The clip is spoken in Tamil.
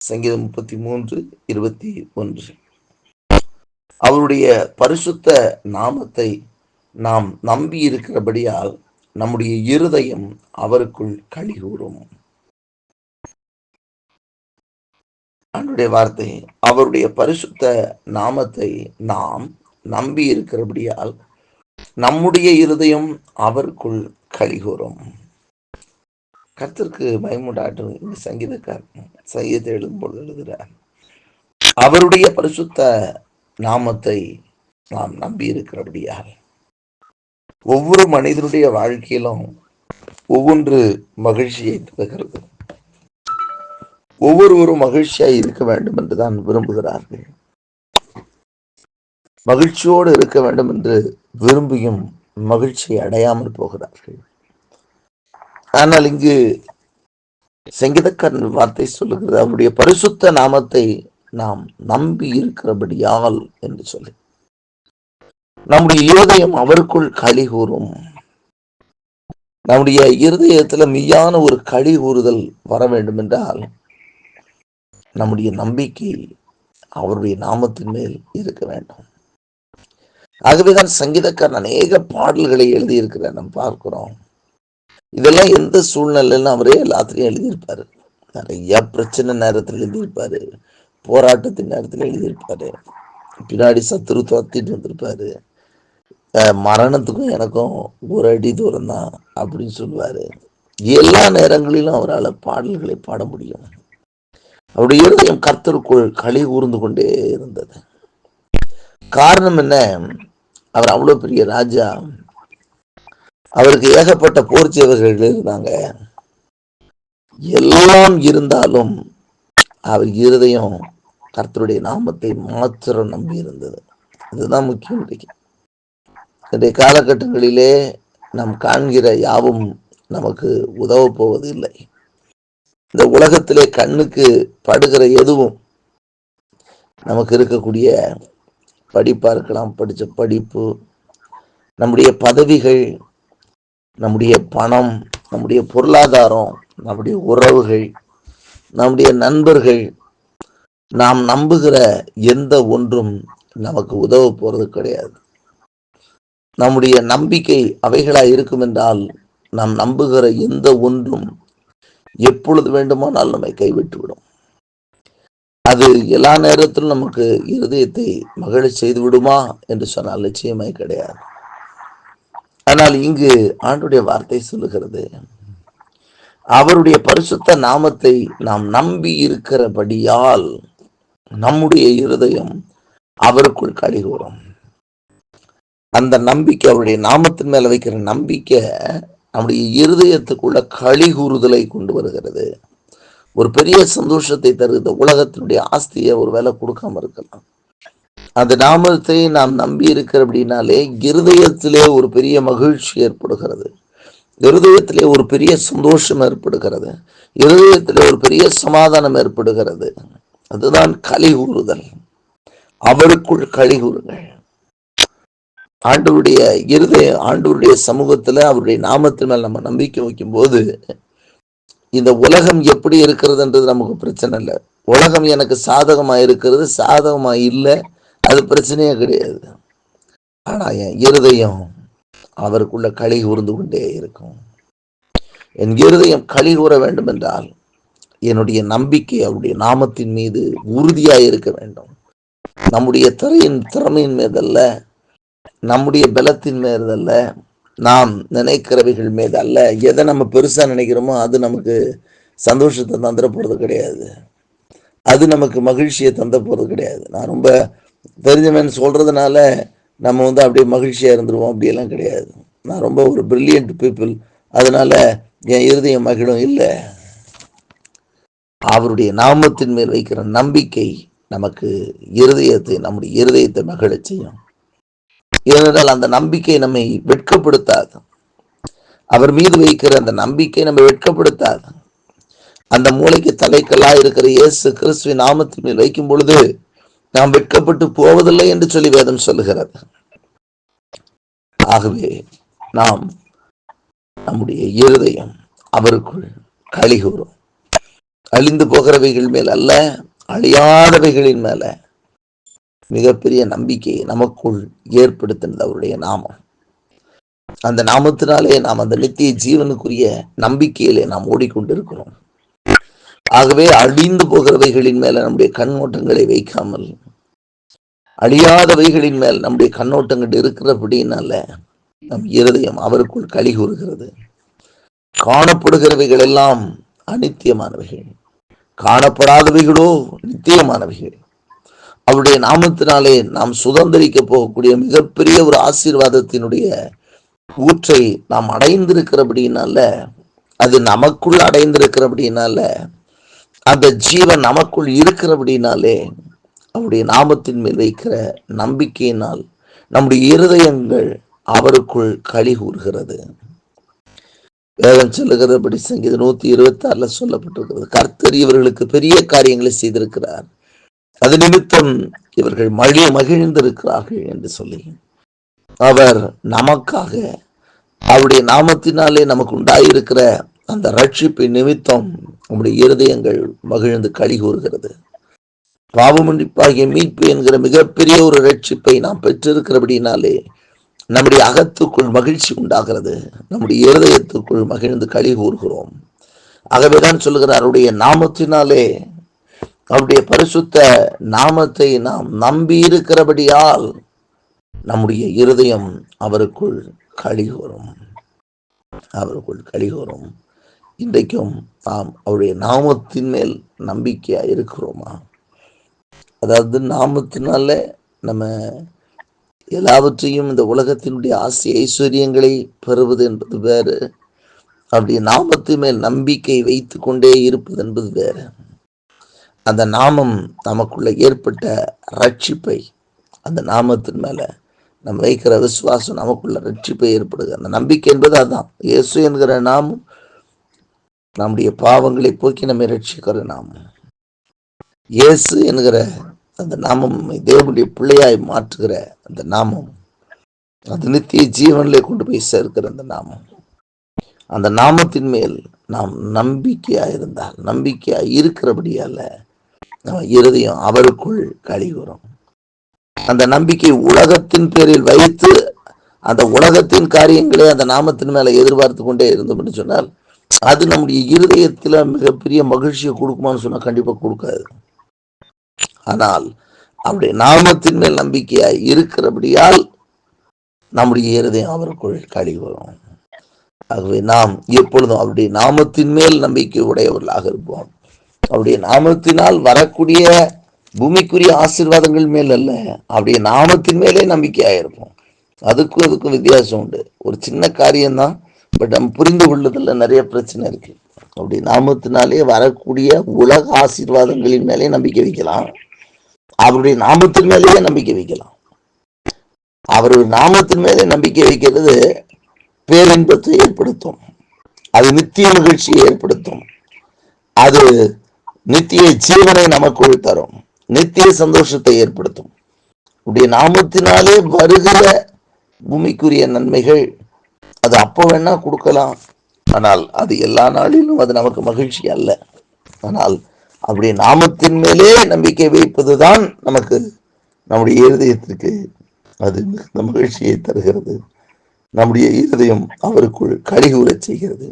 சங்கீதம் 33:21. அவருடைய பரிசுத்த நாமத்தை நாம் நம்பி இருக்கிறபடியால் நம்முடைய இருதயம் அவருக்குள் களிகூரும். அவருடைய வார்த்தை, அவருடைய பரிசுத்த நாமத்தை நாம் நம்பி இருக்கிறபடியால் நம்முடைய இருதயம் அவருக்குள் களிகூரும். கர்த்தருக்கு பயமுண்டாட்டும். இந்த சங்கீதக்காரன் சங்கீதத்தை எழுதும்போது எழுதுகிறார், அவருடைய பரிசுத்த நாமத்தை நாம் நம்பி இருக்கிறபடியால். ஒவ்வொரு மனிதனுடைய வாழ்க்கையிலும் ஒவ்வொன்று மகிழ்ச்சியை தருகிறது. ஒவ்வொருவரும் மகிழ்ச்சியாய் இருக்க வேண்டும் என்றுதான் விரும்புகிறார்கள். மகிழ்ச்சியோடு இருக்க வேண்டும் என்று விரும்பியும் மகிழ்ச்சியை அடையாமல் போகிறார்கள். ஆனால் இங்கு சங்கீதக்காரன் வார்த்தை சொல்லுகிறது, அவருடைய பரிசுத்த நாமத்தை நாம் நம்பி இருக்கிறபடியால் என்று சொல்லி நம்முடைய இருதயம் அவருக்குள் களி கூறும். நம்முடைய இருதயத்துல மெய்யான ஒரு களி கூறுதல் வர வேண்டும் என்றால் நம்முடைய நம்பிக்கை அவருடைய நாமத்தின் மேல் இருக்க வேண்டும். ஆகவேதான் சங்கீதக்காரன் அநேக பாடல்களை எழுதியிருக்கிறார். நம்ம பார்க்கிறோம். இதெல்லாம் எந்த சூழ்நிலையிலும் அவரே எல்லாத்திலையும் எழுதியிருப்பாரு. நிறைய பிரச்சனை நேரத்தில் எழுதியிருப்பாரு, போராட்டத்தின் நேரத்தில் எழுதியிருப்பாரு, பின்னாடி சத்துரு துரத்திட்டு வந்திருப்பாரு, மரணத்துக்கும் எனக்கும் ஒரு அடி தூரம் தான் அப்படின்னு சொல்லுவாரு. எல்லா நேரங்களிலும் அவரால் பாடல்களை பாட முடியும். அவருடைய இருதயம் கர்த்தருக்குள் களி கூர்ந்து கொண்டே இருந்தது. காரணம் என்ன? அவர் அவ்வளவு பெரிய ராஜா. அவருக்கு ஏகப்பட்ட போர் சேவர்கள் இருந்தாங்க. எல்லாம் இருந்தாலும் அவர் இருதயம் கர்த்தருடைய நாமத்தை மாத்திரம் நம்பி இருந்தது. அதுதான் முக்கியம். இன்றைய காலகட்டங்களிலே நாம் காண்கிற யாவும் நமக்கு உதவ போவது இல்லை. இந்த உலகத்திலே கண்ணுக்கு படுகிற எதுவும் நமக்கு இருக்கக்கூடிய படிப்பா இருக்கலாம், படித்த படிப்பு, நம்முடைய பதவிகள், நம்முடைய பணம், நம்முடைய பொருளாதாரம், நம்முடைய உறவுகள், நம்முடைய நண்பர்கள், நாம் நம்புகிற எந்த ஒன்றும் நமக்கு உதவ போறது கிடையாது. நம்முடைய நம்பிக்கை அவைகளாய் இருக்கும் என்றால் நாம் நம்புகிற எந்த ஒன்றும் எப்பொழுது வேண்டுமானால் நம்மை கைவிட்டுவிடும். அது எல்லா நேரத்திலும் நமக்கு இருதயத்தை மகிழ செய்து விடுமா என்று சொன்னால் நிச்சயமாய் கிடையாது. ஆனால் இங்கு ஆண்டுடைய வார்த்தை சொல்லுகிறது, அவருடைய பரிசுத்த நாமத்தை நாம் நம்பி இருக்கிறபடியால் நம்முடைய இருதயம் அவருக்குள் களி கூறும். அந்த நம்பிக்கை, அவருடைய நாமத்தின் மேல வைக்கிற நம்பிக்கை நம்முடைய இருதயத்துக்குள்ள களி கூறுதலை கொண்டு வருகிறது. ஒரு பெரிய சந்தோஷத்தை தருகிறது. உலகத்தினுடைய ஆஸ்தியை ஒரு வேலை கொடுக்காம இருக்கலாம். அந்த நாமத்தை நாம் நம்பி இருக்கிற அப்படின்னாலே இருதயத்திலே ஒரு பெரிய மகிழ்ச்சி ஏற்படுகிறது. இருதயத்திலே ஒரு பெரிய சந்தோஷம் ஏற்படுகிறது. இருதயத்திலே ஒரு பெரிய சமாதானம் ஏற்படுகிறது. அதுதான் களி கூறுதல். அவருக்குள் களி கூறுங்கள். ஆண்டவருடைய இருதயம், ஆண்டவருடைய சமூகத்துல அவருடைய நாமத்தின் மேல் நம்ம நம்பிக்கை வைக்கும் போது இந்த உலகம் எப்படி இருக்கிறதுன்றது நமக்கு பிரச்சனை இல்லை. உலகம் எனக்கு சாதகமா இருக்கிறது, சாதகமா இல்லை, அது பிரச்சனையே கிடையாது. ஆனா என் இருதயம் அவருக்குள்ள களி கூர்ந்து கொண்டே இருக்கும். என் இருதயம் களி கூற வேண்டும் என்றால் என்னுடைய நம்பிக்கை அவருடைய நாமத்தின் மீது உறுதியாய் இருக்க வேண்டும். நம்முடைய திறமையின் மீதல்ல, நம்முடைய பலத்தின் மீதல்ல, நாம் நினைக்கிறவைகள் மீது அல்ல. எதை நம்ம பெருசா நினைக்கிறோமோ அது நமக்கு சந்தோஷத்தை தந்துட போறது கிடையாது. அது நமக்கு மகிழ்ச்சியை தந்த போறது கிடையாது. நான் ரொம்ப தெரிஞ்சவன் சொல்றதுனால நம்ம அப்படியே மகிழ்ச்சியா இருந்துருவோம், அப்படியெல்லாம் கிடையாது. நான் ரொம்ப ஒரு பிரில்லியன்ட் பீப்புள், அதனால என் இருதயம் மகிழும் இல்லை. அவருடைய நாமத்தின் மேல் வைக்கிற நம்பிக்கை நமக்கு நம்முடைய இருதயத்தை மகிழச் செய்யும். ஏனென்றால் அந்த நம்பிக்கை நம்மை வெட்கப்படுத்தாது. அவர் மீது வைக்கிற அந்த நம்பிக்கை நம்மை வெட்கப்படுத்தாது. அந்த மூளைக்கு தலைக்கல்லா இருக்கிற இயேசு கிறிஸ்துவின் நாமத்தின் மேல் வைக்கும் பொழுது நாம் வெட்கப்பட்டு போவதில்லை என்று சொல்லி வேதம் சொல்லுகிறது. ஆகவே நாம் நம்முடைய இருதயம் அவருக்குள் களி கூறும். அழிந்து போகிறவைகள் மேல் அல்ல, அழியாதவைகளின் மேல மிகப்பெரிய நம்பிக்கையை நமக்குள் ஏற்படுத்தினது அவருடைய நாமம். அந்த நாமத்தினாலே நாம் அந்த நித்திய ஜீவனுக்குரிய நம்பிக்கையிலே நாம் ஓடிக்கொண்டிருக்கிறோம். ஆகவே அழிந்து போகிறவைகளின் மேல நம்முடைய கண்ணோட்டங்களை வைக்காமல் அழியாதவைகளின் மேல் நம்முடைய கண்ணோட்டங்கள் இருக்கிறபடினால நம் இருதயம் அவருக்குள் களி கூறுகிறது. காணப்படுகிறவைகள் எல்லாம் அநித்தியமானவைகள், காணப்படாதவைகளோ நித்தியமானவைகள். அவருடைய நாமத்தினாலே நாம் சுதந்திரிக்க போகக்கூடிய மிகப்பெரிய ஒரு ஆசீர்வாதத்தினுடைய ஊற்றை நாம் அடைந்திருக்கிறபடினால, அது நமக்குள் அடைந்திருக்கிறபடினால, அந்த ஜீவன் நமக்குள் இருக்கிறபடினாலே, அவருடைய நாமத்தின் மேல் வைக்கிற நம்பிக்கையினால் நம்முடைய இருதயங்கள் அவருக்குள் களி கூறுகிறது. வேதம் சொல்லுகிறபடி சங்கீதம் 126 சொல்லப்பட்டிருக்கிறது, கர்த்தர் இவர்களுக்கு பெரிய காரியங்களை செய்திருக்கிறார், அது நிமித்தம் இவர்கள் மகிழ்ந்திருக்கிறார்கள் என்று சொல்லி, அவர் நமக்காக அவருடைய நாமத்தினாலே நமக்கு உண்டாயிருக்கிற அந்த ரட்சிப்பு நிமித்தம் நம்முடைய இருதயங்கள் மகிழ்ந்து களி கூறுகிறது. பாவமன்னிப்பாகிய மீட்பு என்கிற மிகப்பெரிய ஒரு ரட்சிப்பை நாம் பெற்றிருக்கிறபடினாலே நம்முடைய அகத்துக்குள் மகிழ்ச்சி உண்டாகிறது, நம்முடைய இருதயத்துக்குள் மகிழ்ந்து களி கூறுகிறோம். ஆகவேதான் சொல்லுகிறார், அவருடைய நாமத்தினாலே, அவருடைய பரிசுத்த நாமத்தை நாம் நம்பி இருக்கிறபடியால் நம்முடைய இருதயம் அவருக்குள் களி கூறும், அவருக்குள் களி கூறும். இன்றைக்கும் நாம் அவருடைய நாமத்தின் மேல் நம்பிக்கையா இருக்கிறோமா? அதாவது நாமத்தினால நம்ம எல்லாவற்றையும் இந்த உலகத்தினுடைய ஆசை ஐஸ்வர்யங்களை பெறுவது என்பது வேறு, அப்படி நாமத்தின் மேல் நம்பிக்கை வைத்து கொண்டே இருப்பது என்பது வேறு. அந்த நாமம் நமக்குள்ள ஏற்பட்ட ரட்சிப்பை, அந்த நாமத்தின் மேல நம்ம வைக்கிற விசுவாசம் நமக்குள்ள ரட்சிப்பை ஏற்படுது. அந்த நம்பிக்கை என்பது அதுதான். இயேசு என்கிற நாமம் நம்முடைய பாவங்களை போக்கி நம்மை ரட்சிக்கிற நாமம். இயேசு என்கிற அந்த நாமம் தேவனுடைய பிள்ளையாய் மாற்றுகிற அந்த நாமம், அது நித்திய ஜீவனிலே கொண்டு போய் சேர்க்கிற அந்த நாமம். அந்த நாமத்தின் மேல் நாம் நம்பிக்கையா இருந்தால், நம்பிக்கையா இருக்கிறபடியால நம்ம இருதயம் அவருக்குள் களி கூறும். அந்த நம்பிக்கை உலகத்தின் பேரில் வைத்து அந்த உலகத்தின் காரியங்களே அந்த நாமத்தின் மேல எதிர்பார்த்து கொண்டே இருந்தோம்னு சொன்னால், அது நம்முடைய இருதயத்துல மிகப்பெரிய மகிழ்ச்சியை கொடுக்குமான்னு சொன்னா கண்டிப்பா கொடுக்காது. ஆனால் அவருடைய நாமத்தின் மேல் நம்பிக்கையாய் இருக்கிறபடியால் நம்முடைய இருதயம் அவருக்குள் களி கூறும். ஆகவே நாம் எப்பொழுதும் அவருடைய நாமத்தின் மேல் நம்பிக்கை உடையவர்களாக இருப்போம். அவருடைய நாமத்தினால் வரக்கூடிய பூமிக்குரிய ஆசீர்வாதங்கள் மேல் அல்ல, அவருடைய நாமத்தின் மேலே நம்பிக்கையாயிருப்போம். அதுக்கும் வித்தியாசம் உண்டு. ஒரு சின்ன காரியம்தான், பட் நம்ம புரிந்து கொள்ளுதல்ல நிறைய பிரச்சனை இருக்கு. அவருடைய நாமத்தினாலே வரக்கூடிய உலக ஆசீர்வாதங்களின் மேலே நம்பிக்கை வைக்கலாம், அவருடைய நாமத்தின் மேலேயே நம்பிக்கை வைக்கலாம். அவருடைய நாமத்தின் மேலே நம்பிக்கை வைக்கிறது பேரின்பத்தை ஏற்படுத்தும், அது நித்திய மகிழ்ச்சியை ஏற்படுத்தும், அது நித்திய ஜீவனை நமக்குள் தரும், நித்திய சந்தோஷத்தை ஏற்படுத்தும். உடைய நாமத்தினாலே வருகிற பூமிக்குரிய நன்மைகள் அது அப்போ வேணா கொடுக்கலாம், ஆனால் அது எல்லா நாளிலும் அது நமக்கு மகிழ்ச்சி அல்ல. ஆனால் அவருடைய நாமத்தின் மேலே நம்பிக்கை வைப்பதுதான் நமக்கு நம்முடைய இருதயத்திற்கு அது மிகுந்த மகிழ்ச்சியை தருகிறது. நம்முடைய இருதயம் அவருக்குள் களி கூறச் செய்கிறது.